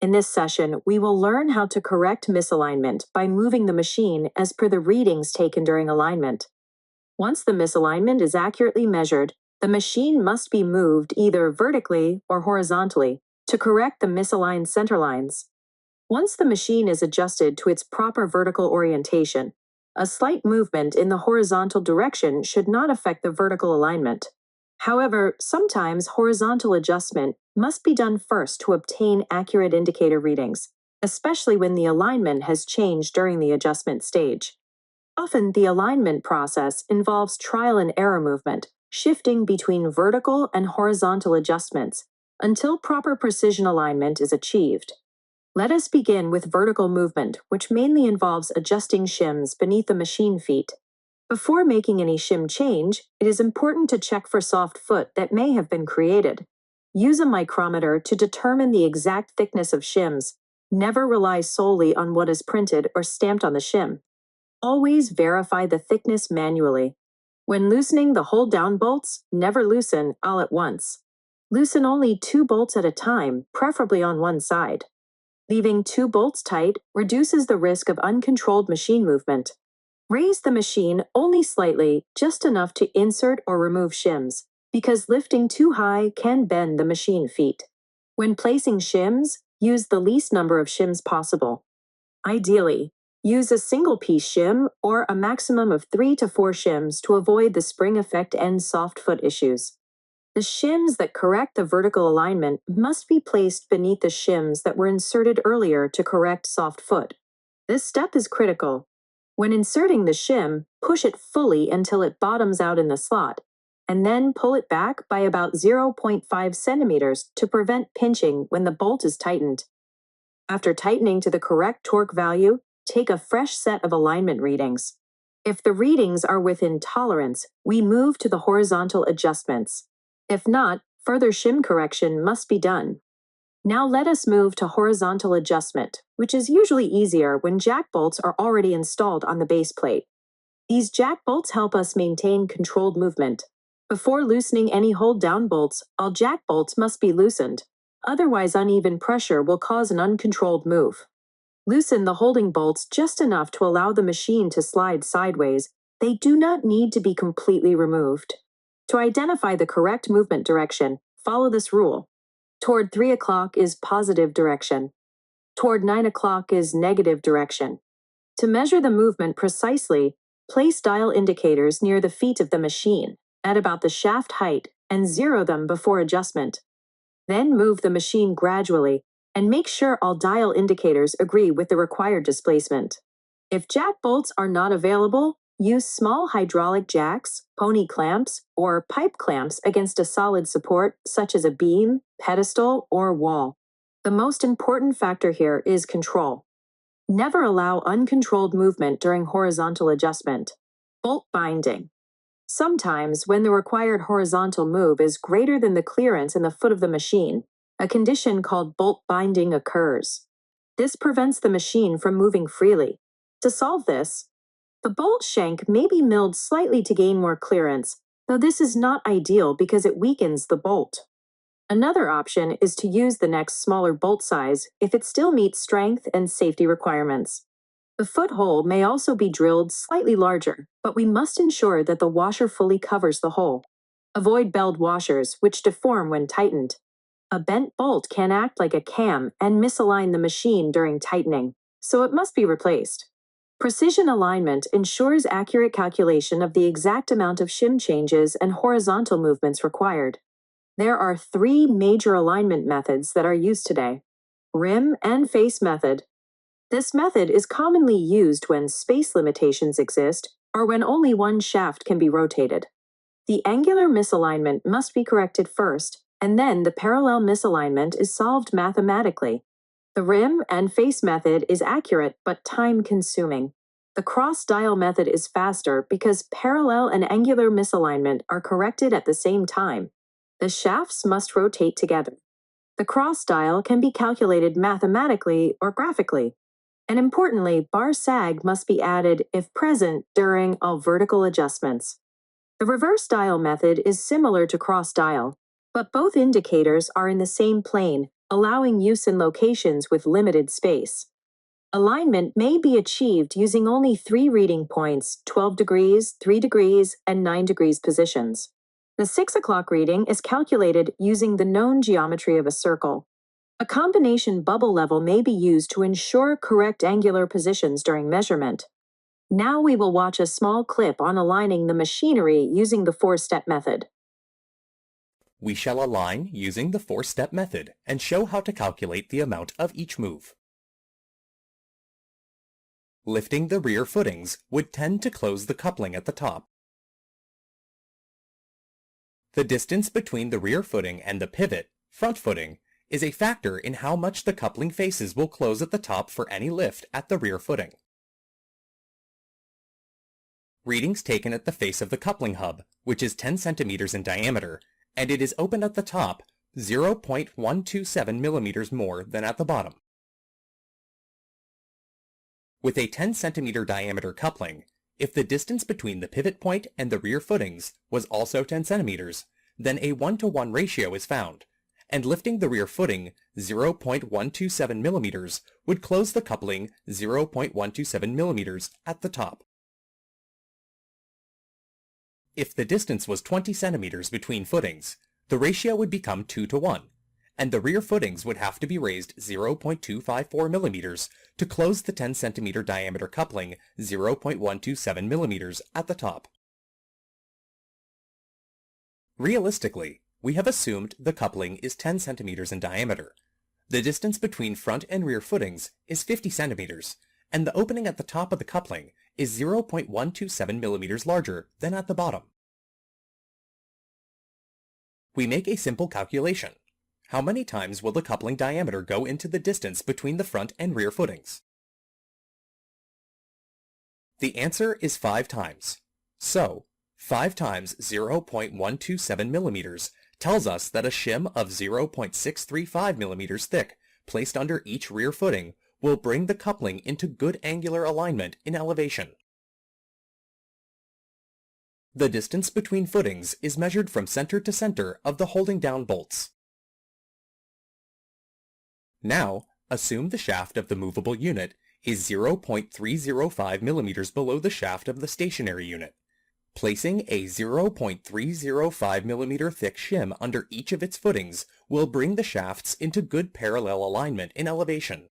In this session, we will learn how to correct misalignment by moving the machine as per the readings taken during alignment. Once the misalignment is accurately measured, the machine must be moved either vertically or horizontally to correct the misaligned center lines. Once the machine is adjusted to its proper vertical orientation, a slight movement in the horizontal direction should not affect the vertical alignment. However, sometimes horizontal adjustment must be done first to obtain accurate indicator readings, especially when the alignment has changed during the adjustment stage. Often, the alignment process involves trial and error movement, shifting between vertical and horizontal adjustments until proper precision alignment is achieved. Let us begin with vertical movement, which mainly involves adjusting shims beneath the machine feet. Before making any shim change, it is important to check for soft foot that may have been created. Use a micrometer to determine the exact thickness of shims. Never rely solely on what is printed or stamped on the shim. Always verify the thickness manually. When loosening the hold-down bolts, never loosen all at once. Loosen only 2 bolts at a time, preferably on one side. Leaving 2 bolts tight reduces the risk of uncontrolled machine movement. Raise the machine only slightly, just enough to insert or remove shims, because lifting too high can bend the machine feet. When placing shims, use the least number of shims possible. Ideally, use a single-piece shim or a maximum of 3 to 4 shims to avoid the spring effect and soft foot issues. The shims that correct the vertical alignment must be placed beneath the shims that were inserted earlier to correct soft foot. This step is critical. When inserting the shim, push it fully until it bottoms out in the slot, and then pull it back by about 0.5 centimeters to prevent pinching when the bolt is tightened. After tightening to the correct torque value, take a fresh set of alignment readings. If the readings are within tolerance, we move to the horizontal adjustments. If not, further shim correction must be done. Now let us move to horizontal adjustment, which is usually easier when jack bolts are already installed on the base plate. These jack bolts help us maintain controlled movement. Before loosening any hold-down bolts, all jack bolts must be loosened. Otherwise, uneven pressure will cause an uncontrolled move. Loosen the holding bolts just enough to allow the machine to slide sideways. They do not need to be completely removed. To identify the correct movement direction, follow this rule. Toward 3 o'clock is positive direction. Toward 9 o'clock is negative direction. To measure the movement precisely, place dial indicators near the feet of the machine, at about the shaft height, and zero them before adjustment. Then move the machine gradually, and make sure all dial indicators agree with the required displacement. If jack bolts are not available, use small hydraulic jacks, pony clamps, or pipe clamps against a solid support such as a beam, pedestal, or wall. The most important factor here is control. Never allow uncontrolled movement during horizontal adjustment. Bolt binding. Sometimes, when the required horizontal move is greater than the clearance in the foot of the machine, a condition called bolt binding occurs. This prevents the machine from moving freely. To solve this, the bolt shank may be milled slightly to gain more clearance, though this is not ideal because it weakens the bolt. Another option is to use the next smaller bolt size if it still meets strength and safety requirements. The foot hole may also be drilled slightly larger, but we must ensure that the washer fully covers the hole. Avoid belled washers, which deform when tightened. A bent bolt can act like a cam and misalign the machine during tightening, so it must be replaced. Precision alignment ensures accurate calculation of the exact amount of shim changes and horizontal movements required. There are 3 major alignment methods that are used today: rim and face method. This method is commonly used when space limitations exist or when only one shaft can be rotated. The angular misalignment must be corrected first, and then the parallel misalignment is solved mathematically. The rim and face method is accurate but time-consuming. The cross-dial method is faster because parallel and angular misalignment are corrected at the same time. The shafts must rotate together. The cross-dial can be calculated mathematically or graphically. And importantly, bar sag must be added if present during all vertical adjustments. The reverse dial method is similar to cross dial, but both indicators are in the same plane, allowing use in locations with limited space. Alignment may be achieved using only three reading points: 12 degrees, 3 degrees, and 9 degrees positions. The 6 o'clock reading is calculated using the known geometry of a circle. A combination bubble level may be used to ensure correct angular positions during measurement. Now we will watch a small clip on aligning the machinery using the four-step method. We shall align using the four-step method and show how to calculate the amount of each move. Lifting the rear footings would tend to close the coupling at the top. The distance between the rear footing and the pivot, front footing, is a factor in how much the coupling faces will close at the top for any lift at the rear footing. Readings taken at the face of the coupling hub, which is 10 centimeters in diameter, and it is open at the top 0.127 millimeters more than at the bottom. With a 10 centimeter diameter coupling, if the distance between the pivot point and the rear footings was also 10 centimeters, then a 1-to-1 ratio is found, and lifting the rear footing 0.127 millimeters would close the coupling 0.127 millimeters at the top. If the distance was 20 centimeters between footings, the ratio would become 2-to-1, and the rear footings would have to be raised 0.254 millimeters to close the 10 centimeter diameter coupling 0.127 millimeters at the top. Realistically, we have assumed the coupling is 10 centimeters in diameter. The distance between front and rear footings is 50 centimeters, and the opening at the top of the coupling is 0.127 millimeters larger than at the bottom. We make a simple calculation. How many times will the coupling diameter go into the distance between the front and rear footings? The answer is 5 times. So, 5 times 0.127 millimeters tells us that a shim of 0.635 millimeters thick placed under each rear footing will bring the coupling into good angular alignment in elevation. The distance between footings is measured from center to center of the holding down bolts. Now, assume the shaft of the movable unit is 0.305 millimeters below the shaft of the stationary unit. Placing a 0.305 millimeter thick shim under each of its footings will bring the shafts into good parallel alignment in elevation.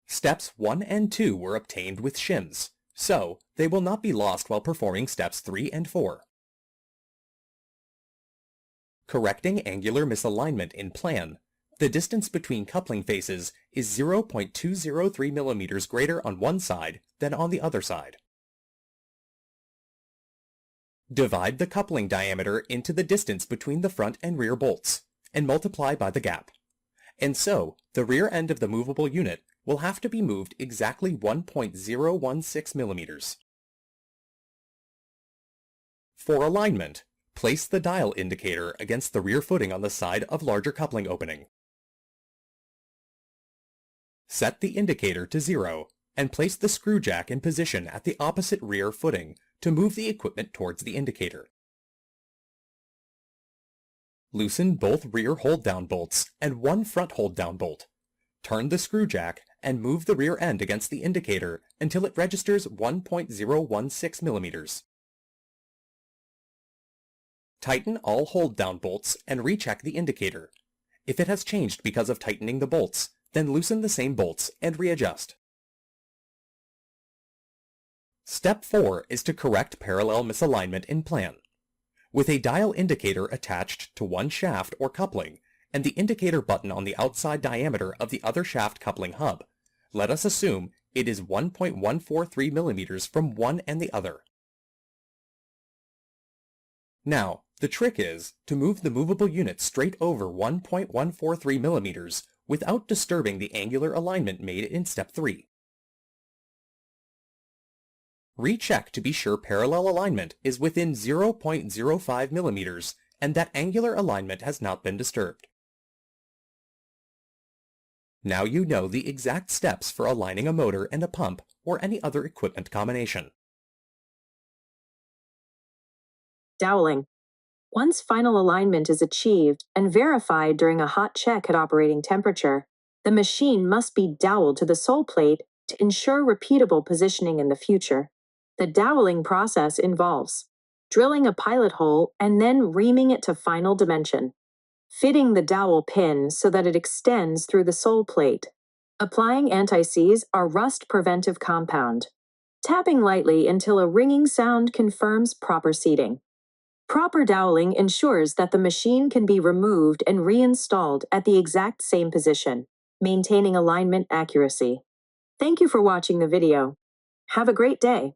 Steps 1 and 2 were obtained with shims, so they will not be lost while performing steps 3 and 4. Correcting angular misalignment in plan, the distance between coupling faces is 0.203 millimeters greater on one side than on the other side. Divide the coupling diameter into the distance between the front and rear bolts, and multiply by the gap. And so, the rear end of the movable unit will have to be moved exactly 1.016 millimeters. For alignment, place the dial indicator against the rear footing on the side of larger coupling opening. Set the indicator to 0 and place the screw jack in position at the opposite rear footing to move the equipment towards the indicator. Loosen both rear hold-down bolts and one front hold-down bolt. Turn the screw jack and move the rear end against the indicator until it registers 1.016 millimeters. Tighten all hold-down bolts and recheck the indicator. If it has changed because of tightening the bolts, then loosen the same bolts and readjust. Step 4 is to correct parallel misalignment in plan. With a dial indicator attached to one shaft or coupling, and the indicator button on the outside diameter of the other shaft coupling hub, let us assume it is 1.143 millimeters from one and the other. Now, the trick is to move the movable unit straight over 1.143 millimeters without disturbing the angular alignment made in step 3. Recheck to be sure parallel alignment is within 0.05 millimeters and that angular alignment has not been disturbed. Now you know the exact steps for aligning a motor and a pump or any other equipment combination. Doweling. Once final alignment is achieved and verified during a hot check at operating temperature, the machine must be doweled to the sole plate to ensure repeatable positioning in the future. The doweling process involves drilling a pilot hole and then reaming it to final dimension, fitting the dowel pin so that it extends through the sole plate, applying anti-seize or rust preventive compound, tapping lightly until a ringing sound confirms proper seating. Proper doweling ensures that the machine can be removed and reinstalled at the exact same position, maintaining alignment accuracy. Thank you for watching the video. Have a great day.